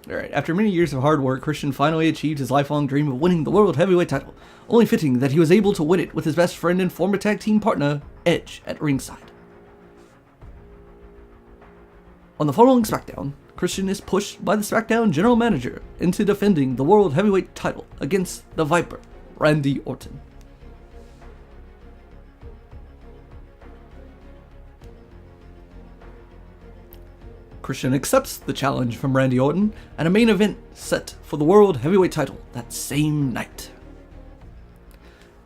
Alright, after many years of hard work, Christian finally achieved his lifelong dream of winning the World Heavyweight title. Only fitting that he was able to win it with his best friend and former tag team partner, Edge, at ringside. On the following SmackDown, Christian is pushed by the SmackDown general manager into defending the World Heavyweight title against the Viper, Randy Orton. Christian accepts the challenge from Randy Orton, and a main event set for the World Heavyweight title that same night.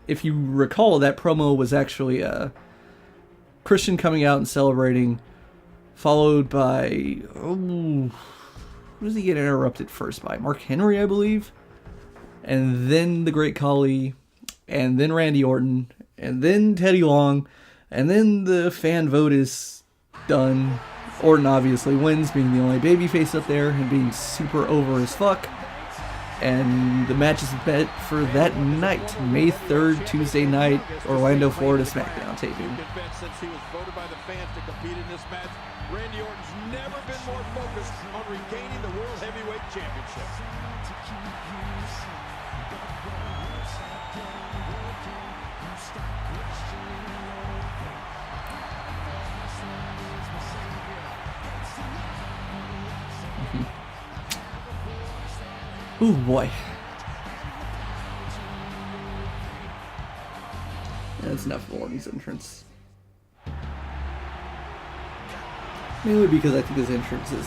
If you recall, that promo was actually Christian coming out and celebrating, followed by, who does he get interrupted first by? Mark Henry, I believe? And then the Great Khali, and then Randy Orton, and then Teddy Long, and then the fan vote is done. Orton obviously wins, being the only babyface up there and being super over as fuck. And the match is bet for that night, May 3rd, Tuesday night, Orlando, Florida SmackDown taping. Since he was voted by the fans to compete in this match, Randy Orton's never been more focused on regaining the World Heavyweight Championship. Ooh boy. That's enough of Orton's entrance. Mainly because I think his entrance is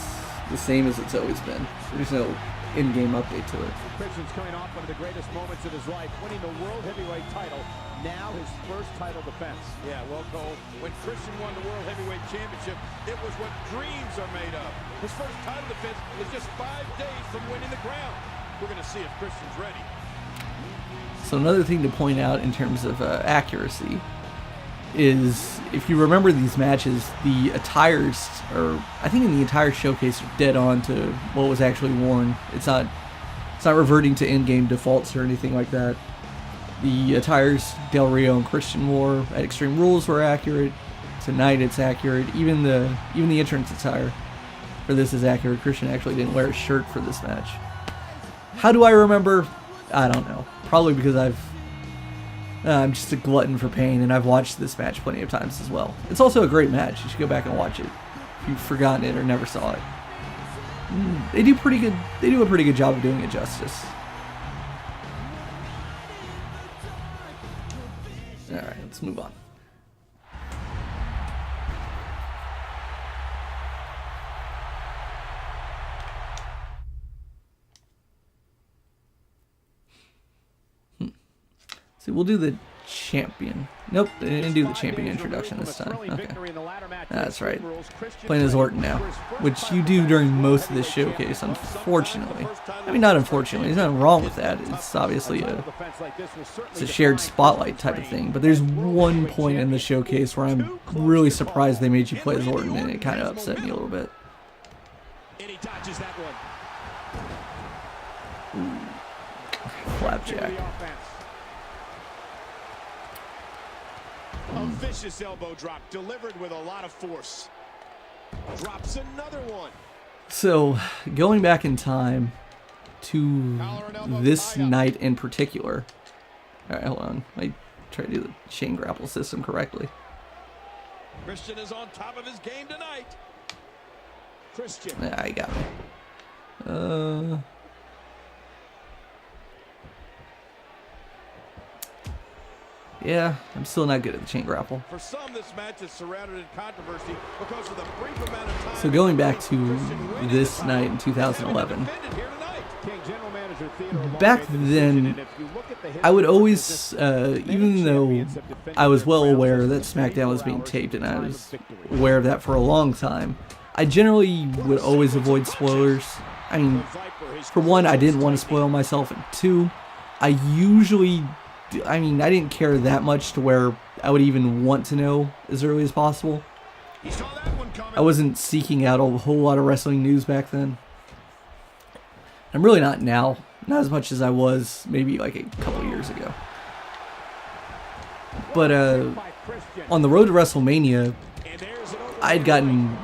the same as it's always been. There's no in-game update to it. Christian's coming off one of the greatest moments of his life, winning the World Heavyweight title, now his first title defense. Yeah, well, Cole, when Christian won the World Heavyweight Championship, it was what dreams are made of. His first title defense is just 5 days from winning the crown. We're going to see if Christian's ready. So another thing to point out in terms of accuracy is, if you remember these matches, the attires, or I think in the entire showcase, are dead on to what was actually worn. It's not reverting to in-game defaults or anything like that. The attires Del Rio and Christian wore at Extreme Rules were accurate. Tonight it's accurate. Even the entrance attire for this is accurate. Christian actually didn't wear a shirt for this match. How do I remember? I don't know. Probably because I'm just a glutton for pain, and I've watched this match plenty of times as well. It's also a great match. You should go back and watch it if you've forgotten it or never saw it. They do pretty good. They do a pretty good job of doing it justice. All right, let's move on. So we'll do the champion. Nope, they didn't do the champion introduction this time. Okay. That's right. Playing as Orton now, which you do during most of this showcase, unfortunately. I mean, not unfortunately. There's nothing wrong with that. It's obviously it's a shared spotlight type of thing. But there's one point in the showcase where I'm really surprised they made you play as Orton, and it kind of upset me a little bit. Ooh. Flapjack. A vicious elbow drop delivered with a lot of force. Drops another one. So, going back in time to this night in particular. Alright, hold on. I try to do the chain grapple system correctly. Christian is on top of his game tonight. Christian. Yeah, you got me. Yeah, I'm still not good at the chain grapple. For some, this match is surrounded in controversy because of the brief amount of time. So going back to this night in 2011, back then, I would always, even though I was well aware that SmackDown was being taped, and I was aware of that for a long time, I generally would always avoid spoilers. I mean, for one, I didn't want to spoil myself, and two, I didn't care that much to where I would even want to know as early as possible. I wasn't seeking out a whole lot of wrestling news back then. I'm really not now. Not as much as I was maybe like a couple years ago. But on the road to WrestleMania, I'd gotten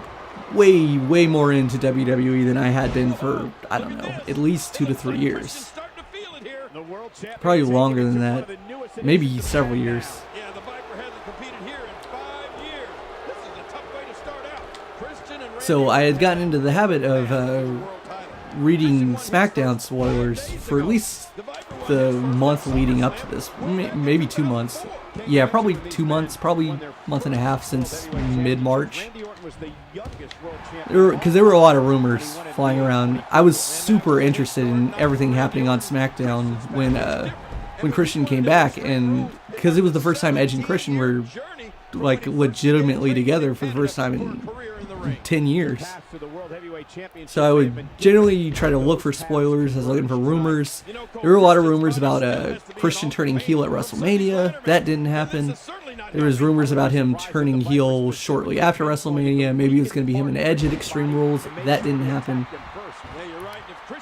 way more into WWE than I had been for, I don't know, at least 2 to 3 years. Probably longer than that. Maybe several years. So I had gotten into the habit of reading SmackDown spoilers for at least the month leading up to this. Maybe 2 months. Yeah, probably 2 months, probably month and a half since mid-March. Because there were a lot of rumors flying around. I was super interested in everything happening on SmackDown when Christian came back, and because it was the first time Edge and Christian were like legitimately together for the first time in 10 years. So I would generally try to look for spoilers. I was looking for rumors. There were a lot of rumors about Christian turning heel at WrestleMania. That didn't happen. There was rumors about him turning heel shortly after WrestleMania. Maybe it was going to be him and Edge at Extreme Rules. That didn't happen.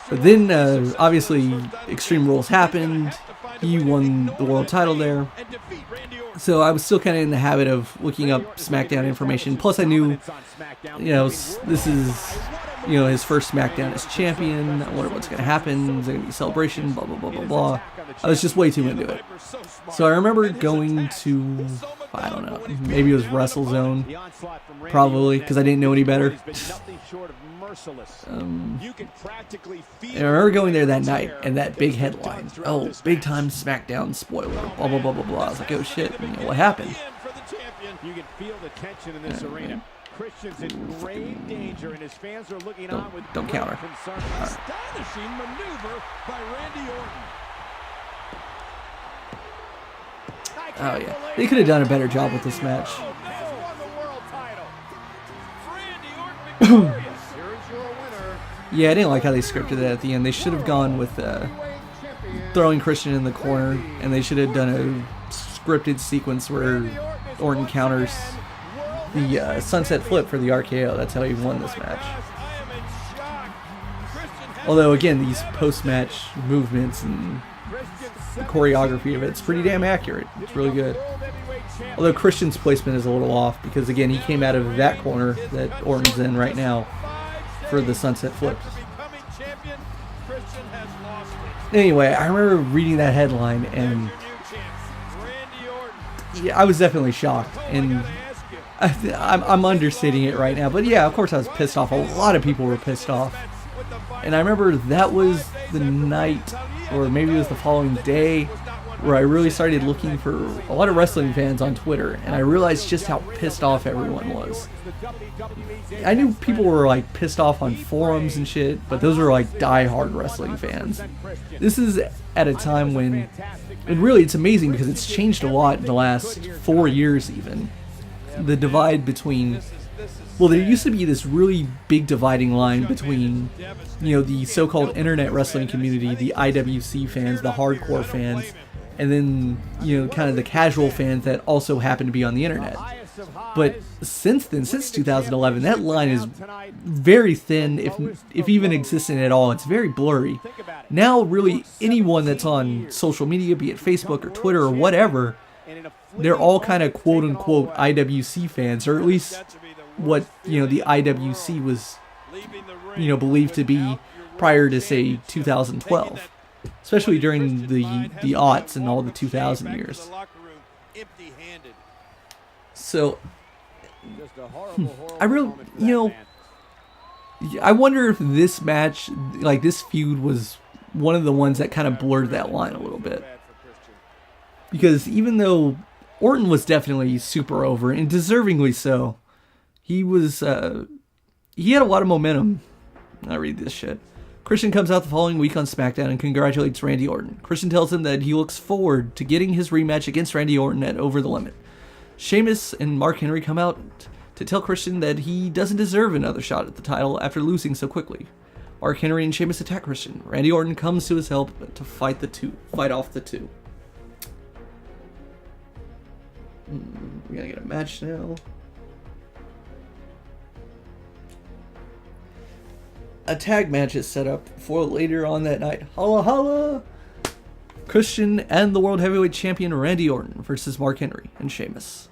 But then, obviously, Extreme Rules happened. He won the world title there. So I was still kind of in the habit of looking up SmackDown information. Plus I knew, this is, his first SmackDown as champion. I wonder what's going to happen. Is there going to be a celebration? Blah, blah, blah, blah, blah. I was just way too into it. So I remember going to, I don't know, maybe it was WrestleZone. Probably, because I didn't know any better. I remember going there that night, and that big headline, oh, big time SmackDown spoiler, blah, blah, blah, blah, blah. I was like, oh shit, what happened? You can feel the tension in this arena. Christian's in grave danger, and his fans are looking on with don't counter. concern. Astonishing maneuver by Randy Orton. Oh yeah, they could have done a better job with this match. Yeah, I didn't like how they scripted it at the end. They should have gone with throwing Christian in the corner, and they should have done a scripted sequence where Orton counters the sunset flip for the RKO. That's how he won this match. Although, again, these post-match movements and the choreography of it's pretty damn accurate. It's really good. Although Christian's placement is a little off because, again, he came out of that corner that Orton's in right now for the sunset flip. Anyway, I remember reading that headline, and yeah, I was definitely shocked. And I'm understating it right now, but yeah, of course I was pissed off. A lot of people were pissed off. And I remember that was the night, or maybe it was the following day, where I really started looking for a lot of wrestling fans on Twitter, and I realized just how pissed off everyone was. I knew people were like pissed off on forums and shit, but those were like die-hard wrestling fans. This is at a time when, and really it's amazing because it's changed a lot in the last 4 years even. The divide between, well, there used to be this really big dividing line between, the so-called internet wrestling community, the IWC fans, the hardcore fans, and then, kind of the casual fans that also happen to be on the internet. But since then, since 2011, that line is very thin, if even existent at all. It's very blurry. Now, really, anyone that's on social media, be it Facebook or Twitter or whatever, they're all kind of quote-unquote IWC fans, or at least what, the IWC was, believed to be prior to, say, 2012. Especially during the aughts and all the 2000 years. So, I really, I wonder if this match, like this feud, was one of the ones that kind of blurred that line a little bit. Because even though Orton was definitely super over, and deservingly so, he had a lot of momentum. I'll read this shit. Christian comes out the following week on SmackDown and congratulates Randy Orton. Christian tells him that he looks forward to getting his rematch against Randy Orton at Over the Limit. Sheamus and Mark Henry come out to tell Christian that he doesn't deserve another shot at the title after losing so quickly. Mark Henry and Sheamus attack Christian. Randy Orton comes to his help to fight off the two. We're gonna get a match now. A tag match is set up for later on that night. Holla holla! Christian and the World Heavyweight Champion Randy Orton versus Mark Henry and Sheamus.